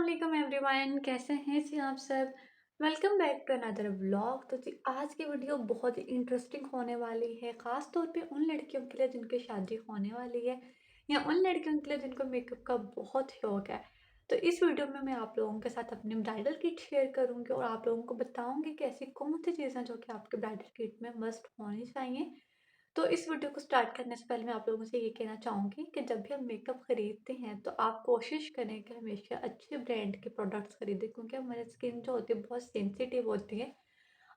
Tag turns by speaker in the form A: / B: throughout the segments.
A: वालेकुम एवरीवन, कैसे हैं जी आप सब। Welcome back to another vlog. तो जी आज की वीडियो बहुत ही इंटरेस्टिंग होने वाली है, ख़ास तौर पे उन लड़कियों के लिए जिनकी शादी होने वाली है या उन लड़कियों के लिए जिनको मेकअप का बहुत शौक है। तो इस वीडियो में मैं आप लोगों के साथ अपनी ब्राइडल किट शेयर करूँगी और आप लोगों को बताऊँगी कि ऐसी कौन सी चीज़ें जो कि आपके ब्राइडल किट में मस्ट होनी चाहिए। तो इस वीडियो को स्टार्ट करने से पहले मैं आप लोगों से ये कहना चाहूँगी कि जब भी हम मेकअप खरीदते हैं तो आप कोशिश करें कि हमेशा अच्छे ब्रांड के प्रोडक्ट्स खरीदें, क्योंकि हमारी स्किन जो होती है बहुत सेंसिटिव होती है।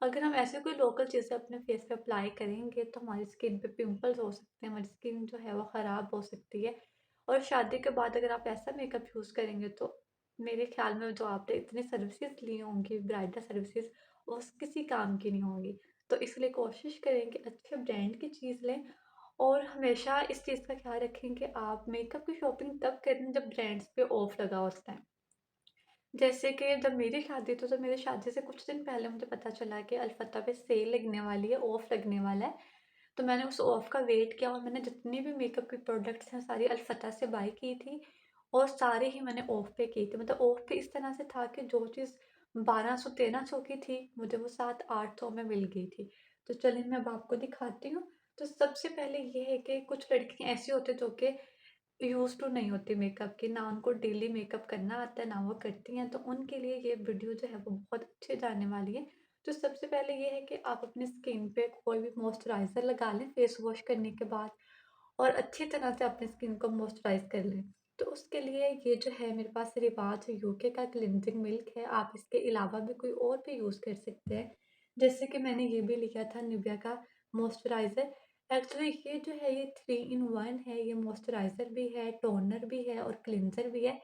A: अगर हम ऐसे कोई लोकल चीज़ें अपने फेस पे अप्लाई करेंगे तो हमारी स्किन पे पिंपल्स हो सकते हैं, हमारी स्किन जो है वो ख़राब हो सकती है। और शादी के बाद अगर आप ऐसा मेकअप यूज़ करेंगे तो मेरे ख्याल में जो आपने इतनी सर्विसेज ली होंगी ब्राइडल सर्विसेज, वो किसी काम की नहीं होंगी। तो इसलिए कोशिश करें कि अच्छे ब्रांड की चीज़ लें और हमेशा इस चीज़ का ख्याल रखें कि आप मेकअप की शॉपिंग तब करें जब ब्रांड्स पे ऑफ लगा हो उस टाइम। जैसे कि जब मेरी शादी तो मेरी शादी से कुछ दिन पहले मुझे पता चला कि अल्फ़त्ता पे सेल लगने वाली है, ऑफ लगने वाला है। तो मैंने उस ऑफ का वेट किया और मैंने जितनी भी मेकअप की प्रोडक्ट्स हैं सारी अल्फ़त्ता से बाय की थी और सारी ही मैंने ऑफ पे की थी। मतलब ऑफ पे इस तरह से था कि जो चीज़ 1200-1300 की थी, मुझे वो 700-800 में मिल गई थी। तो चलिए मैं अब आपको दिखाती हूँ। तो सबसे पहले ये है कि कुछ लड़कियाँ ऐसी होती हैं जो कि यूज़ टू नहीं होती मेकअप की, ना उनको डेली मेकअप करना आता है, ना वो करती हैं, तो उनके लिए ये वीडियो जो है वो बहुत अच्छी जाने वाली है। तो सबसे पहले ये है कि आप अपनी स्किन पे कोई भी मॉइस्चराइज़र लगा लें फेस वॉश करने के बाद और अच्छी तरह से अपनी स्किन को मॉइस्चराइज़ कर लें। तो उसके लिए ये जो है मेरे पास रिवाज यूके का क्लींजिंग मिल्क है, आप इसके अलावा भी कोई और भी यूज़ कर सकते हैं। जैसे कि मैंने ये भी लिया था निविया का मॉइस्चराइज़र। एक्चुअली ये जो है ये 3 इन 1 है, ये मॉइस्चराइज़र भी है, टोनर भी है और क्लींजर भी है।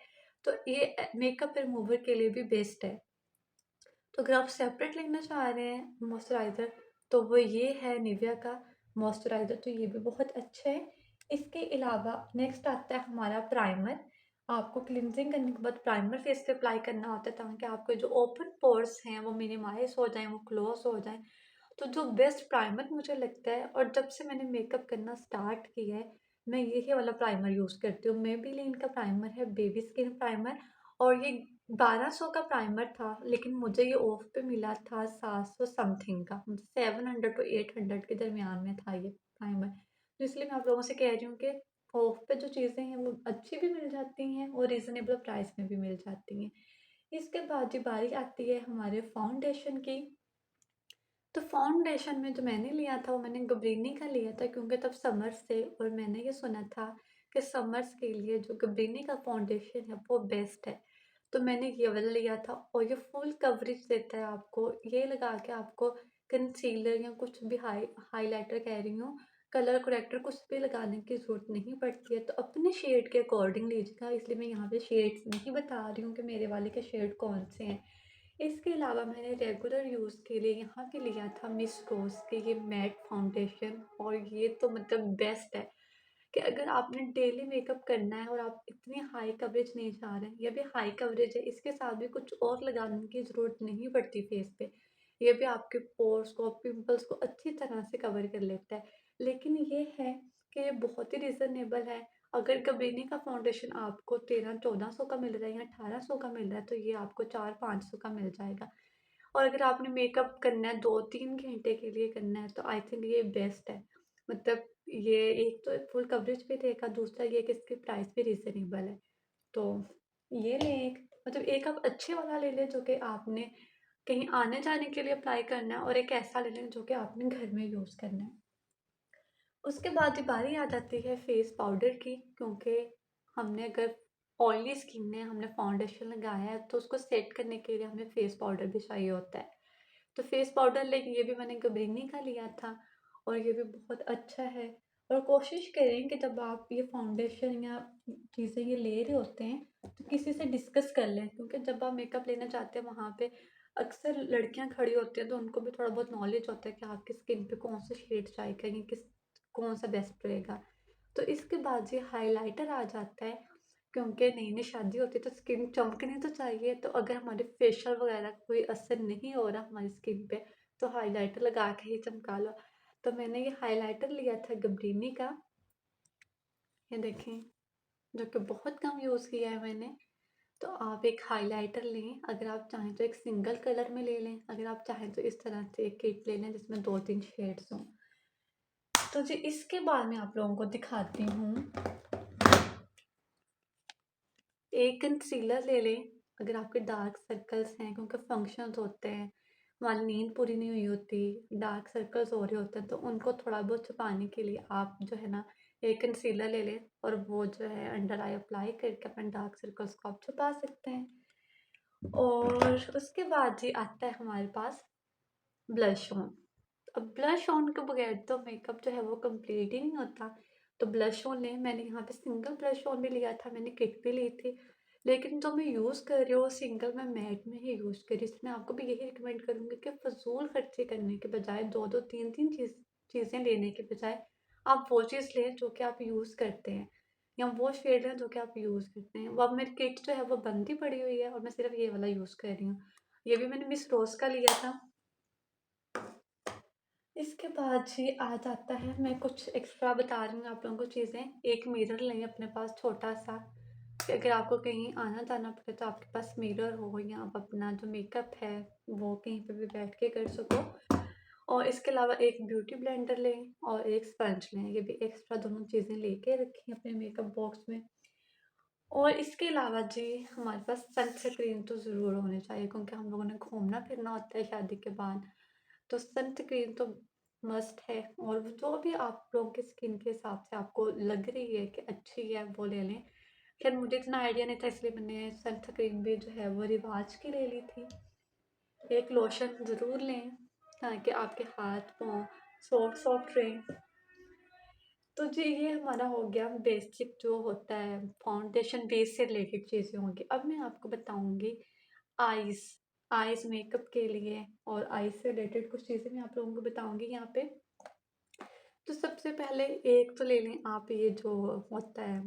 A: तो ये मेकअप रिमूवर के लिए भी बेस्ट है। तो अगर आप सेपरेट लेना चाह रहे हैं मॉइस्चराइज़र तो वो ये है निविया का मॉइस्चराइज़र, तो ये भी बहुत अच्छा है। इसके अलावा नेक्स्ट आता है हमारा प्राइमर। आपको क्लींजिंग करने के बाद प्राइमर फेस पे अप्लाई करना होता है ताकि आपके जो ओपन पोर्स हैं वो मिनिमाइज़ हो जाएँ, वो क्लोज़ हो जाएँ। तो जो बेस्ट प्राइमर मुझे लगता है और जब से मैंने मेकअप करना स्टार्ट किया है, मैं यही वाला प्राइमर यूज़ करती हूँ। मेबेलिन का प्राइमर है बेबी स्किन प्राइमर और ये 1200 का प्राइमर था, लेकिन मुझे ये ऑफ पे मिला था 700 समथिंग का, मतलब 700 टू 800 के दरमियान में था ये प्राइमर। तो इसलिए मैं आप लोगों से कह रही हूँ कि ऑफ पे जो चीज़ें हैं वो अच्छी भी मिल जाती हैं और रीज़नेबल प्राइस में भी मिल जाती हैं। इसके बाद जी बारी आती है हमारे फाउंडेशन की। तो फाउंडेशन में जो मैंने लिया था वो मैंने गब्रिनी का लिया था, क्योंकि तब समर्स थे और मैंने ये सुना था कि समर्स के लिए जो गब्रिनी का फाउंडेशन है वो बेस्ट है। तो मैंने ये वाला लिया था और ये फुल कवरेज देता है आपको। ये लगा के आपको कंसीलर या कुछ भी हाइलाइटर कह रही हूँ, कलर करेक्टर कुछ भी लगाने की ज़रूरत नहीं पड़ती है। तो अपने शेड के अकॉर्डिंग लीजिएगा, इसलिए मैं यहाँ पे शेड्स नहीं बता रही हूँ कि मेरे वाले के शेड कौन से हैं। इसके अलावा मैंने रेगुलर यूज़ के लिए यहाँ पे लिया था मिस रोज़ के ये मैट फाउंडेशन और ये तो मतलब बेस्ट है कि अगर आपने डेली मेकअप करना है और आप इतनी हाई कवरेज नहीं चाह रहे हैं, ये भी हाई कवरेज है, इसके साथ भी कुछ और लगाने की ज़रूरत नहीं पड़ती फेस पे। ये भी आपके पोर्स को, पिंपल्स को अच्छी तरह से कवर कर लेता है। लेकिन ये है कि ये बहुत ही रीज़नेबल है। अगर गबीनी का फाउंडेशन आपको 1300-1400 का मिल रहा है या 1800 का मिल रहा है, तो ये आपको 400-500 का मिल जाएगा। और अगर आपने मेकअप करना है 2-3 घंटे के लिए करना है, तो आई थिंक ये बेस्ट है। मतलब ये एक तो फुल कवरेज भी देगा, दूसरा ये कि इसकी प्राइस भी रीज़नेबल है। तो ये लें एक, मतलब एक आप अच्छे वाला ले लें जो कि आपने कहीं आने-जाने के लिए अप्लाई करना है और एक ऐसा ले लें जो कि आपने घर में यूज़ करना है। उसके बाद ये बारी आ जाती है फेस पाउडर की, क्योंकि हमने अगर ऑयली स्किन है, हमने फाउंडेशन लगाया है, तो उसको सेट करने के लिए हमें फेस पाउडर भी चाहिए होता है। तो फेस पाउडर लेकिन ये भी मैंने गबरीनी का लिया था और ये भी बहुत अच्छा है। और कोशिश करें कि जब आप ये फाउंडेशन या चीज़ें ये ले रहे होते हैं तो किसी से डिस्कस कर लें, क्योंकि जब आप मेकअप लेना चाहते हैं वहाँ पे अक्सर लड़कियां खड़ी होती हैं तो उनको भी थोड़ा बहुत नॉलेज होता है कि आपकी स्किन पे कौन सा शेड जाएगा या किस कौन सा बेस्ट रहेगा। तो इसके बाद ये हाइलाइटर आ जाता है, क्योंकि नई-नई शादी होती है तो स्किन चमकनी तो चाहिए। तो अगर हमारे फेशियल वगैरह का कोई असर नहीं हो रहा हमारी स्किन पे, तो हाइलाइटर लगा के ही चमका लो। तो मैंने ये हाइलाइटर लिया था गब्रिनी का, ये देखें, जो कि बहुत कम यूज़ किया है मैंने। तो आप एक हाइलाइटर लें, अगर आप चाहें तो एक सिंगल कलर में ले लें, अगर आप चाहें तो इस तरह से एक किट ले लें जिसमें 2-3 शेड्स हों। तो जी इसके बाद मैं आप लोगों को दिखाती हूँ, एक कंसीलर ले लें, अगर आपके डार्क सर्कल्स हैं क्योंकि फंक्शंस होते हैं, हमारी नींद पूरी नहीं हुई होती, डार्क सर्कल्स हो रहे होते हैं, तो उनको थोड़ा बहुत छुपाने के लिए आप जो है ना एक कंसीलर ले लें और वो जो है अंडर आई अप्लाई करके अपने डार्क सर्कल्स को आप छुपा सकते हैं। और उसके बाद जी आता है हमारे पास ब्लश ऑन। अब ब्लश ऑन के बगैर तो मेकअप जो है वो कंप्लीट ही नहीं होता। तो ब्लश ऑन लें, मैंने यहाँ पे सिंगल ब्लश ऑन भी लिया था, मैंने किट भी ली थी, लेकिन जो मैं यूज़ कर रही हूँ सिंगल मैं मैट में ही यूज़ करी। इसमें आपको भी यही रिकमेंड करूँगी कि फजूल खर्चे करने के बजाय, दो दो तीन तीन चीज़ें लेने के बजाय आप वो चीज़ लें जो कि आप यूज़ करते हैं, या वो शेड है जो कि आप यूज़ करते हैं। वो अब मेरी किट जो है वो बंद ही पड़ी हुई है और मैं सिर्फ ये वाला यूज़ कर रही हूँ। ये भी मैंने मिस रोज़ का लिया था। इसके बाद जी आ जाता है, मैं कुछ एक्स्ट्रा बता रही हूँ आप लोगों को चीज़ें। एक मिरर लें अपने पास छोटा-सा, कि अगर आपको कहीं आना-जाना पड़े तो आपके पास मिरर हो, या आप अपना जो मेकअप है वो कहीं पे भी बैठ के कर सको। और इसके अलावा एक ब्यूटी ब्लेंडर लें और एक स्पंज लें, ये भी एक्स्ट्रा दोनों चीज़ें लेके रखें अपने मेकअप बॉक्स में। और इसके अलावा जी हमारे पास सनस्क्रीन तो ज़रूर होनी चाहिए, क्योंकि हम लोगों ने घूमना फिरना होता है शादी के बाद। तो सनस्क्रीन तो मस्ट है, और जो भी आप लोगों की स्किन के हिसाब से आपको लग रही है कि अच्छी है वो ले लें। खैर मुझे इतना आइडिया नहीं था, इसलिए मैंने सनस्क्रीन भी जो है वो रिवाज की ले ली थी। एक लोशन ज़रूर लें ताकि आपके हाथ पाँव सॉफ्ट सॉफ्ट रहें। तो जी ये हमारा हो गया बेसिक जो होता है, फाउंडेशन बेस से रिलेटेड चीज़ें होंगी। अब मैं आपको बताऊँगी आइज़, आइज़ मेकअप के लिए, और आइज़ से रिलेटेड कुछ चीज़ें मैं आप लोगों को बताऊँगी यहाँ पे। तो सबसे पहले एक तो ले लें आप, ये जो होता है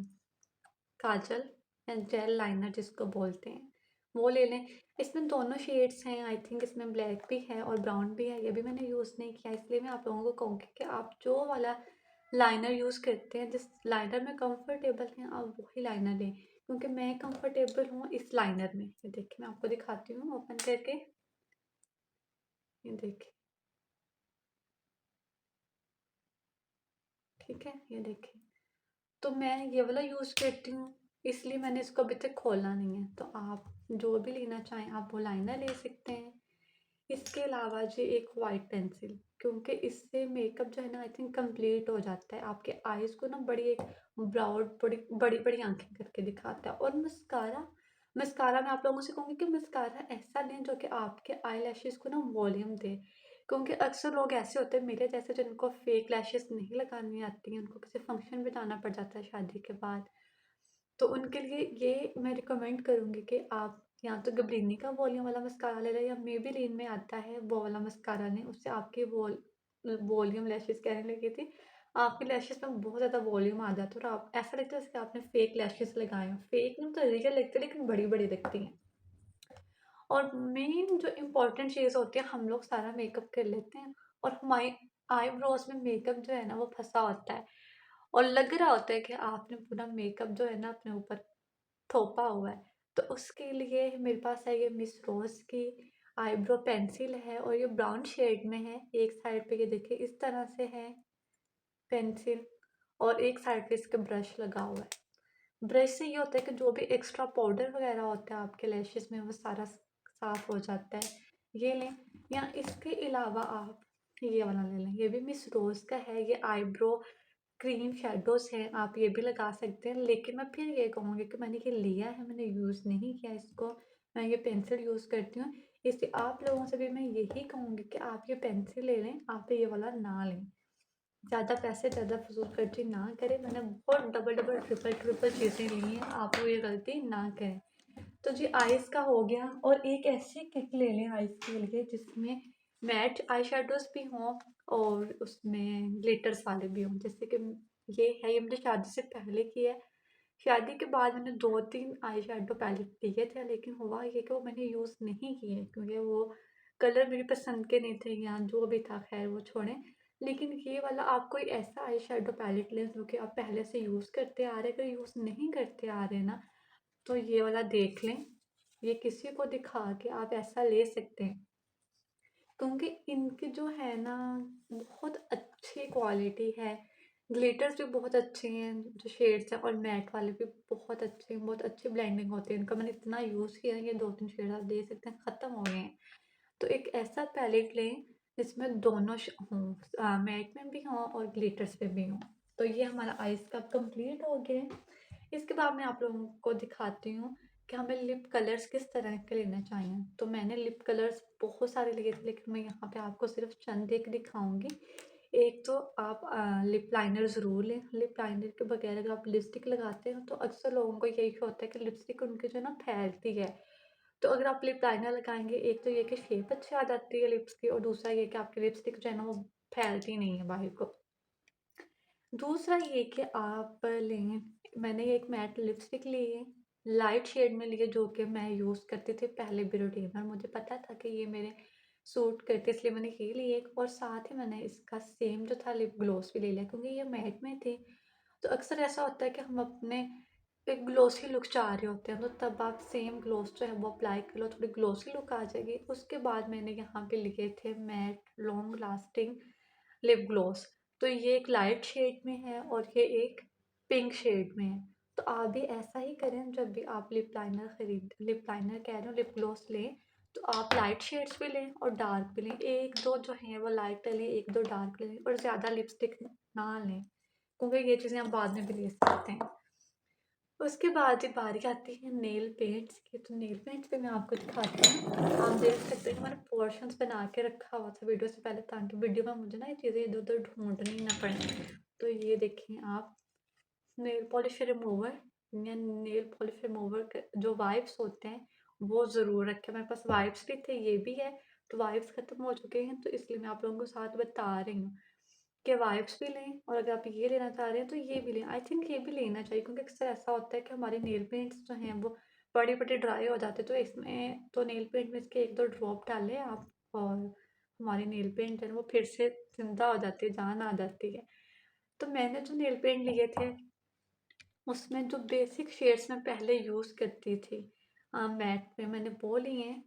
A: काजल या जेल लाइनर जिसको बोलते हैं, वो ले लें। इसमें दोनों शेड्स हैं, आई थिंक इसमें ब्लैक भी है और ब्राउन भी है। ये भी मैंने यूज़ नहीं किया, इसलिए मैं आप लोगों को कहूँगी कि आप जो वाला लाइनर यूज़ करते हैं, जिस लाइनर में कंफर्टेबल हैं, आप वही लाइनर लें, क्योंकि मैं कंफर्टेबल हूँ इस लाइनर में। ये देखिए मैं आपको दिखाती हूँ ओपन करके, ये देखिए, ठीक है, ये देखिए। तो मैं ये वाला यूज़ करती हूँ, इसलिए मैंने इसको अभी तक खोला नहीं है। तो आप जो भी लेना चाहें आप वो लाइनर ले सकते हैं। इसके अलावा जी एक वाइट पेंसिल, क्योंकि इससे मेकअप जो है ना आई थिंक कंप्लीट हो जाता है। आपके आईज़ को ना बड़ी एक ब्राउड, बड़ी बड़ी-बड़ी आँखें करके दिखाता है। और मस्कारा, मस्कारा मैं आप लोगों से कहूँगी कि मस्कारा ऐसा लें जो कि आपके आईलैशेज़ को ना वॉल्यूम दे। क्योंकि अक्सर लोग ऐसे होते हैं मेरे जैसे जिनको फेक लैशेज़ नहीं लगानी आती हैं, उनको किसी फंक्शन में जाना पड़ जाता है शादी के बाद। तो उनके लिए ये मैं रिकमेंड करूँगी कि आप या तो गबरीनी का वॉल्यूम वाला मस्कारा ले लें, या मेबेलिन में आता है वो वाला मस्कारा लें। उससे आपकी वॉल्यूम लैशेज़ कहने लगी थी, आपकी लैशेज़ में बहुत ज़्यादा वॉल्यूम आ जाता है और आप ऐसा लगता है जैसे कि आपने फेक लैशेज़ लगाए हों। फेक नहीं तो रियल लगते हैं, लेकिन बड़ी-बड़ी दिखती हैं। और मेन जो इम्पोर्टेंट चीज़ होती है, हम लोग सारा मेकअप कर लेते हैं और हमारी आईब्रोज में मेकअप जो है ना वो फँसा होता है, और लग रहा होता है कि आपने पूरा मेकअप जो है ना अपने ऊपर थोपा हुआ है। तो उसके लिए मेरे पास है ये मिस रोज़ की आईब्रो पेंसिल है, और ये ब्राउन शेड में है। एक साइड पे ये देखिए इस तरह से है पेंसिल, और एक साइड पे इसका ब्रश लगा हुआ है। ब्रश से ये होता है कि जो भी एक्स्ट्रा पाउडर वगैरह होता है आपके लैशेज़ में वो सारा साफ़ हो जाता है। ये लें, या इसके अलावा आप ये वाला ले लें, ये भी मिस रोज़ का है। ये आईब्रो क्रीम शैडोज़ हैं, आप ये भी लगा सकते हैं। लेकिन मैं फिर ये कहूँगी कि मैंने ये लिया है, मैंने यूज़ नहीं किया इसको, मैं ये पेंसिल यूज़ करती हूँ। इसलिए आप लोगों से भी मैं यही कहूँगी कि आप ये पेंसिल ले लें, आप ये वाला ना लें। ज़्यादा पैसे, ज़्यादा फ़िज़ूल खर्ची ना करें। मैंने बहुत डबल-डबल, ट्रिपल-ट्रिपल चीज़ें ली हैं, आप वो ये गलती ना करें। तो जी आइज़ का हो गया, और एक ऐसी किट ले लें आइज़ के लिए जिसमें मैट आई शेडोज़ भी हों और उसमें ग्लिटर्स वाले भी हों। जैसे कि ये है, ये मैंने शादी से पहले की है। शादी के बाद मैंने 2-3 आई शेडो पैलेट लिए थे, लेकिन हुआ ये कि वो मैंने यूज़ नहीं किए, क्योंकि वो कलर मेरी पसंद के नहीं थे, या जो भी था खैर वो छोड़ें। लेकिन ये वाला आप कोई ऐसा आई शेडो पैलेट लें जो कि आप पहले से यूज़ करते आ रहे हैं। अगर यूज़ नहीं करते आ रहे हैं ना, तो ये वाला देख लें, ये किसी को दिखा के आप ऐसा ले सकते हैं। क्योंकि इनकी जो है ना बहुत अच्छी क्वालिटी है, ग्लिटर्स भी बहुत अच्छे हैं, जो शेड्स हैं और मैट वाले भी बहुत अच्छे हैं, बहुत अच्छी ब्लेंडिंग होती है इनका। मैंने इतना यूज़ किया है, ये 2-3 शेड आप देख सकते हैं ख़त्म हो गए हैं। तो एक ऐसा पैलेट लें जिसमें दोनों हों, मैट में भी हों और ग्लिटर्स पे भी हों। तो ये हमारा आइस का कंप्लीट हो गया है। इसके बाद मैं आप लोगों को दिखाती हूँ कि हमें लिप कलर्स किस तरह के लेने चाहिए। तो मैंने लिप कलर्स बहुत सारे लिए थे, लेकिन मैं यहाँ पे आपको सिर्फ चंद एक दिखाऊंगी। एक तो आप लिप लाइनर ज़रूर लें। लिप लाइनर के बगैर अगर आप लिपस्टिक लगाते हो तो अक्सर लोगों को यही होता है कि लिपस्टिक उनकी जो है ना फैलती है। तो अगर आप लिप लाइनर लगाएंगे, एक तो ये कि शेप अच्छी आ जाती है लिप्स की, और दूसरा ये कि आपकी लिपस्टिक जो है ना वो फैलती नहीं है बाहर को। दूसरा ये कि आप लें, मैंने एक मैट लिपस्टिक ली है, लाइट शेड में ली है, जो कि मैं यूज़ करती थी पहले भी रूटीन में, मुझे पता था कि ये मेरे सूट करती है, इसलिए मैंने ये ली एक, और साथ ही मैंने इसका सेम जो था लिप ग्लॉस भी ले लिया, क्योंकि ये मैट में थे। तो अक्सर ऐसा होता है कि हम अपने एक ग्लॉसी लुक चाह रहे होते हैं, तो तब आप सेम ग्लॉस जो है वो अप्लाई कर लो, थोड़ी ग्लॉसी लुक आ जाएगी। उसके बाद मैंने यहाँ पे लिए थे mat long lasting lip gloss. तो ये एक लाइट शेड में है और ये एक पिंक शेड में है। तो आप भी ऐसा ही करें, जब भी आप लिप लाइनर कह रहे हो, लिप ग्लॉस लें, तो आप लाइट शेड्स भी लें और डार्क भी लें। 1-2 जो हैं वो लाइट लें, 1-2 डार्क लें, और ज़्यादा लिपस्टिक ना लें, क्योंकि ये चीज़ें आप बाद में भी ले सकते हैं। उसके बाद ही बारी आती है नेल पेंट्स की। तो नेल पेंट्स पे मैं आपको दिखाती हूँ। आप देख सकते हैं कि मैंने पोर्शंस बना के रखा हुआ था वीडियो से पहले, ताकि वीडियो में मुझे ना ये चीज़ें इधर-उधर ढूँढनी ना पड़े। तो ये देखें आप, नेल पॉलिश रिमूवर या नेल पॉलिश रिमूवर क जो वाइप्स होते हैं, वो ज़रूर रखें। मेरे पास वाइप्स भी थे, ये भी है। तो वाइप्स ख़त्म हो चुके हैं, तो इसलिए मैं आप लोगों को साथ बता रही हूँ कि वाइप्स भी लें, और अगर आप ये लेना चाह रहे हैं तो ये भी लें। आई थिंक ये भी लेना चाहिए, क्योंकि अक्सर ऐसा होता है कि हमारे नेल पेंट्स जो हैं वो बड़े-बड़े ड्राई हो जाते हैं। तो इसमें तो नेल पेंट में इसके 1-2 ड्रॉप डालें आप, और हमारी नेल पेंट है ना वो फिर से ज़िंदा हो जाती है, जान आ जाती है। तो मैंने जो नेल पेंट लिए थे, उसमें जो बेसिक शेड्स मैं पहले यूज़ करती थी मैट में, मैंने वो लिए हैं।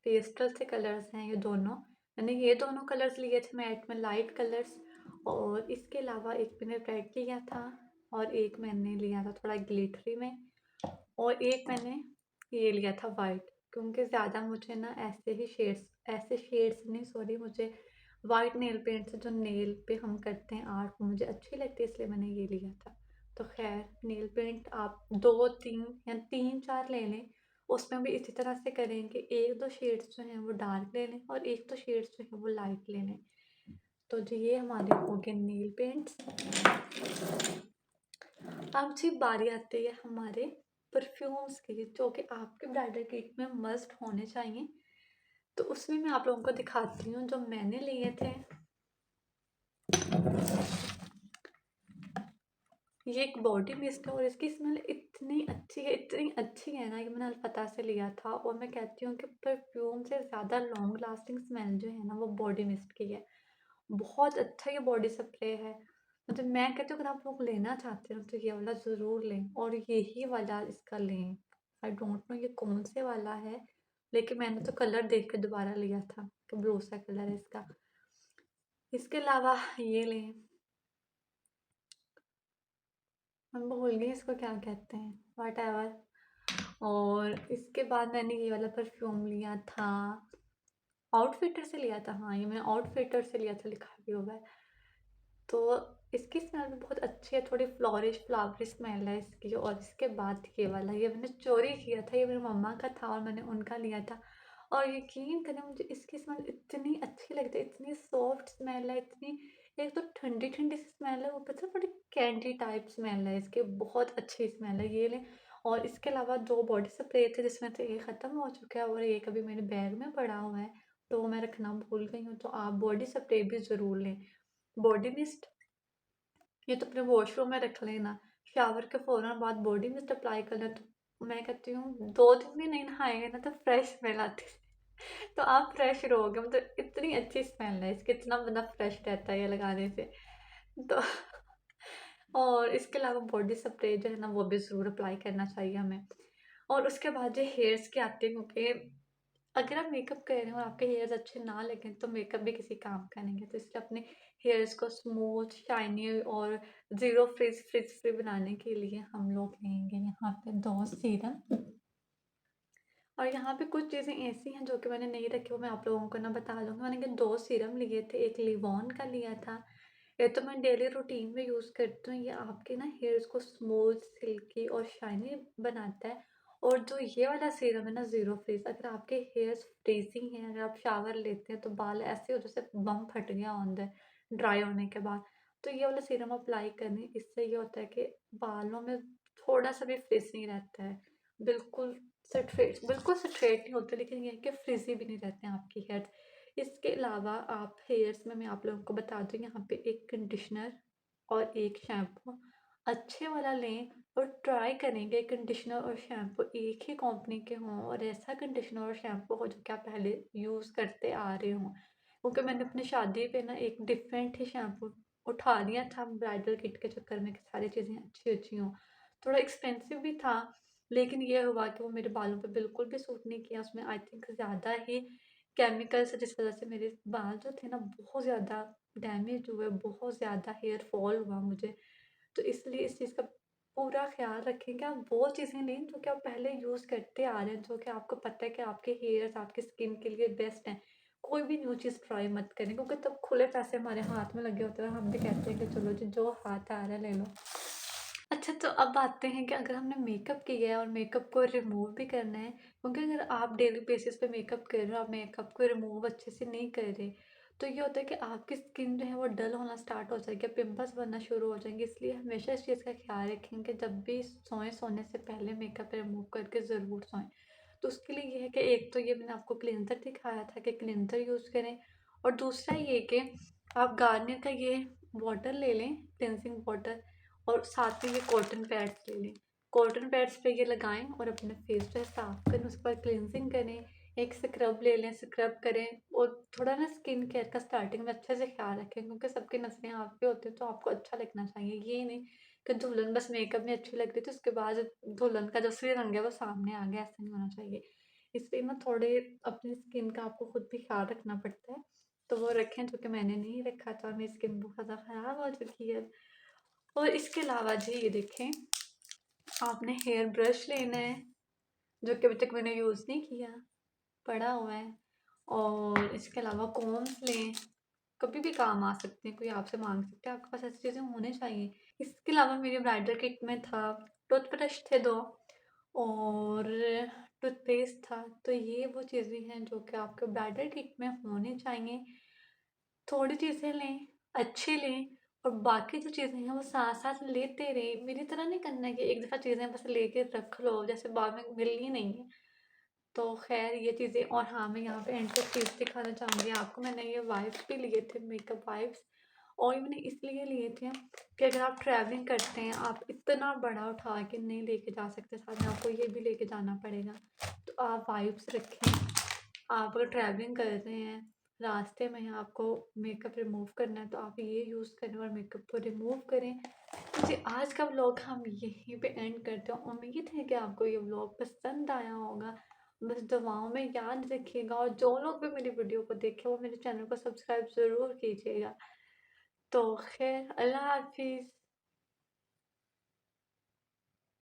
A: पेस्टल से कलर्स हैं ये दोनों। मैंने ये दोनों कलर्स लिए थे मैट में, लाइट कलर्स। और इसके अलावा एक मैंने रेड लिया था, और एक मैंने लिया था थोड़ा ग्लिटरी में, और एक मैंने ये लिया था वाइट। क्योंकि ज़्यादा मुझे ना ऐसे शेड्स नहीं, सॉरी, मुझे वाइट नेल पेंट से जो नेल पे हम करते हैं आर्ट, वो मुझे अच्छी लगती है, इसलिए मैंने ये लिया था। तो खैर, नेल पेंट आप 2-3 या 3-4 ले लें। उसमें भी इसी तरह से करें कि 1-2 शेड्स जो हैं वो डार्क ले लें, और 1-2 शेड्स जो हैं वो लाइट ले लें। तो जी ये हमारे हो गए नेल पेंट्स। अब जी बारी आती है हमारे परफ्यूम्स की, जो कि आपके ब्राइडल किट में मस्ट होने चाहिए। तो उसमें मैं आप लोगों को दिखाती हूँ जो मैंने लिए थे। ये एक बॉडी मिस्ट है, और इसकी स्मेल इतनी अच्छी है ना, कि मैंने अलपता से लिया था, और मैं कहती हूँ कि परफ्यूम से ज़्यादा लॉन्ग लास्टिंग स्मेल जो है ना वो बॉडी मिस्ट की है। बहुत अच्छा ये बॉडी स्प्रे है। मतलब मैं कहती हूँ, अगर आप लोग लेना चाहते हो तो ये वाला ज़रूर लें, और यही वाला इसका लें। आई डोंट नो ये कौन से वाला है, लेकिन मैंने तो कलर देख के दोबारा लिया था कि ब्लू सा कलर है इसका। इसके अलावा ये लें, मैं भूल गई इसको क्या कहते हैं, व्हाटएवर। और इसके बाद मैंने ये वाला परफ्यूम लिया था, आउटफिटर से लिया था। हाँ, ये मैंने आउटफिटर से लिया था, लिखा भी हुआ है। तो इसकी स्मेल भी बहुत अच्छी है, थोड़ी फ्लावरी स्मेल है इसकी। और इसके बाद ये वाला, ये मैंने चोरी किया था, ये मेरी मम्मा का था और मैंने उनका लिया था। और यकीन करें, मुझे इसकी स्मेल इतनी अच्छी लगती है, इतनी सॉफ्ट स्मेल है, इतनी, एक तो ठंडी ठंडी सी स्मेल है, ऊपर से थोड़ी कैंडी टाइप स्मेल है इसकी, बहुत अच्छी स्मेल है, ये लें। और इसके अलावा 2 बॉडी स्प्रे थे, जिसमें से एक ख़त्म हो चुका है और एक अभी मेरे बैग में पड़ा हुआ है, तो वो मैं रखना भूल गई हूँ। तो आप बॉडी स्प्रे भी ज़रूर लें। बॉडी मिस्ट, ये तो अपने वॉशरूम में रख लेना, शावर के फ़ौरन बाद बॉडी मिस्ट अप्लाई कर लें। तो मैं कहती हूँ 2 दिन भी नहीं नहाएँगे ना तो फ्रेश स्मेल आती है। तो आप फ्रेश रहोगे, मतलब इतनी अच्छी स्मेल है इसकी, इतना बंदा फ्रेश रहता है ये लगाने से। तो और इसके अलावा बॉडी स्प्रे जो है ना वो भी ज़रूर अप्लाई करना चाहिए हमें। और उसके बाद जो हेयर्स की आती है, क्योंकि अगर आप मेकअप कर रहे हो और आपके हेयर्स अच्छे ना लगें तो मेकअप भी किसी काम का नहीं है। तो इसलिए अपने हेयर्स को स्मूथ, शाइनी और ज़ीरो फ्रिज फ्री बनाने के लिए हम लोग लेंगे यहाँ पे 2 सीरम। और यहाँ पे कुछ चीज़ें ऐसी हैं जो कि मैंने नहीं रखी, वो मैं आप लोगों को ना बता दूँगी। मैंने कि 2 सीरम लिए थे, एक लिवॉन का लिया था। ये तो मैं डेली रूटीन में यूज़ करती हूँ। ये आपके ना हेयर्स को स्मूथ, सिल्की और शाइनी बनाता है। और जो ये वाला सीरम है ना ज़ीरो फ्रीज़, अगर आपके हेयर्स फ्रीज़ी हैं, अगर आप शावर लेते हैं तो बाल ऐसे हो जैसे बम फट गया हो अंदर ड्राई होने के बाद। तो ये वाला सीरम अप्लाई करें, इससे ये होता है कि बालों में थोड़ा-सा भी फ्रिज़ नहीं रहता है। बिल्कुल स्ट्रेट नहीं होते, लेकिन ये है कि फ्रिज़ी भी नहीं रहते हैं आपके हेयर्स। इसके अलावा आप हेयर्स में मैं आप लोगों को बता दूँ, यहाँ पे एक कंडीशनर और एक शैम्पू अच्छे वाला लें और ट्राई करेंगे कंडीशनर और शैम्पू एक ही कंपनी के हों और ऐसा कंडीशनर और शैम्पू हो जो कि आप पहले यूज़ करते आ रहे हों। क्योंकि मैंने अपनी शादी पे ना एक डिफरेंट ही शैम्पू उठा लिया था ब्राइडल किट के चक्कर में कि सारी चीज़ें अच्छी-अच्छी हों। थोड़ा एक्सपेंसिव भी था, लेकिन ये हुआ कि वो मेरे बालों पे बिल्कुल भी सूट नहीं किया। उसमें आई थिंक ज़्यादा ही केमिकल्स है, जिस वज़ह से मेरे बाल जो थे ना बहुत ज़्यादा डैमेज हुए, बहुत ज़्यादा हेयर फॉल हुआ मुझे। तो इसलिए इस चीज़ का पूरा ख़्याल रखें कि आप वो चीज़ें लें जो कि आप पहले यूज़ करते आ रहे हैं, जो कि आपको पता है कि आपके हेयर्स, आपकी स्किन के लिए बेस्ट हैं। कोई भी न्यू चीज़ ट्राई मत करें, क्योंकि तब खुले पैसे हमारे हाथ में लगे होते हैं और हम भी कहते हैं कि चलो जी जो हाथ आ रहा है ले लो। अच्छा, तो अब आते हैं कि अगर हमने मेकअप किया है और मेकअप को रिमूव भी करना है, क्योंकि अगर आप डेली बेसिस पे मेकअप कर रहे हो, आप मेकअप को रिमूव अच्छे से नहीं कर रहे, तो ये होता है कि आपकी स्किन जो है वो डल होना स्टार्ट हो जाएगी, पिंपल्स बनना शुरू हो जाएंगे। इसलिए हमेशा इस चीज़ का ख्याल रखें कि जब भी सोएं, सोने से पहले मेकअप रिमूव करके ज़रूर सोएं। तो उसके लिए ये है कि एक तो ये मैंने आपको क्लिनजर दिखाया था कि क्लिनजर यूज़ करें, और दूसरा ये कि आप गार्नियर का ये वाटर ले लें, क्लिनजिंग वाटर, और साथ में ये कॉटन पैड्स ले लें। कॉटन पैड्स पे ये लगाएँ और अपने फेस जो है साफ़ करें, उसके बाद क्लींजिंग करें। एक स्क्रब ले लें, स्क्रब करें और थोड़ा ना स्किन केयर का स्टार्टिंग में अच्छे से ख़्याल रखें, क्योंकि सबकी नज़रें आप पे होती हैं, तो आपको अच्छा लगना चाहिए। ये नहीं कि दुल्हन बस मेकअप में अच्छी लग रही थी, उसके बाद दुल्हन का जो असली रंग है वो सामने आ गया, ऐसा नहीं होना चाहिए। इसलिए ना थोड़े अपनी स्किन का आपको खुद भी ख़्याल रखना पड़ता है। तो वो रखें, जो कि मैंने नहीं रखा था और मेरी स्किन बहुत ज़्यादा ख़राब हो चुकी है। और इसके अलावा जी ये देखें, आपने हेयर ब्रश लेना है, जो कि अभी तक मैंने यूज़ नहीं किया, पड़ा हुआ है। और इसके अलावा कॉम्ब्स लें, कभी भी काम आ सकते हैं, कोई आपसे माँग सकता है, आपके पास ऐसी चीज़ें होनी चाहिए। इसके अलावा मेरी ब्राइडल किट में था, टूथब्रश थे 2 और टूथपेस्ट था। तो ये वो चीज़ें हैं जो कि आपके ब्राइडल किट में होनी चाहिए। थोड़ी चीज़ें लें, अच्छी लें, और बाकी जो चीज़ें हैं वो साथ-साथ लेते रहें। मेरी तरह नहीं करना है कि एक दफ़ा चीज़ें बस लेके रख लो, जैसे बाद में मिलनी नहीं है। तो ख़ैर ये चीज़ें, और हाँ, मैं यहाँ पे एंड पे चीज़ दिखाना चाहूँगी आपको। मैंने ये वाइप्स भी लिए थे, मेकअप वाइप्स, और ये मैंने इसलिए लिए थे कि अगर आप ट्रैवलिंग करते हैं, आप इतना बड़ा उठा के नहीं लेके जा सकते, साथ में आपको ये भी लेके जाना पड़ेगा। तो आप वाइप्स रखें। आप अगर ट्रैवलिंग कर रहे हैं, रास्ते में हैं, आपको मेकअप रिमूव करना है, तो आप ये यूज़ करें और मेकअप को रिमूव करें। तो जी आज का व्लॉग हम यहीं पे एंड करते हैं। उम्मीद है कि आपको ये व्लॉग पसंद आया होगा। बस दुआओं में याद रखिएगा, और जो लोग भी मेरी वीडियो को देखें वो मेरे चैनल को सब्सक्राइब ज़रूर कीजिएगा। तो खैर, अल्लाह हाफ़िज़।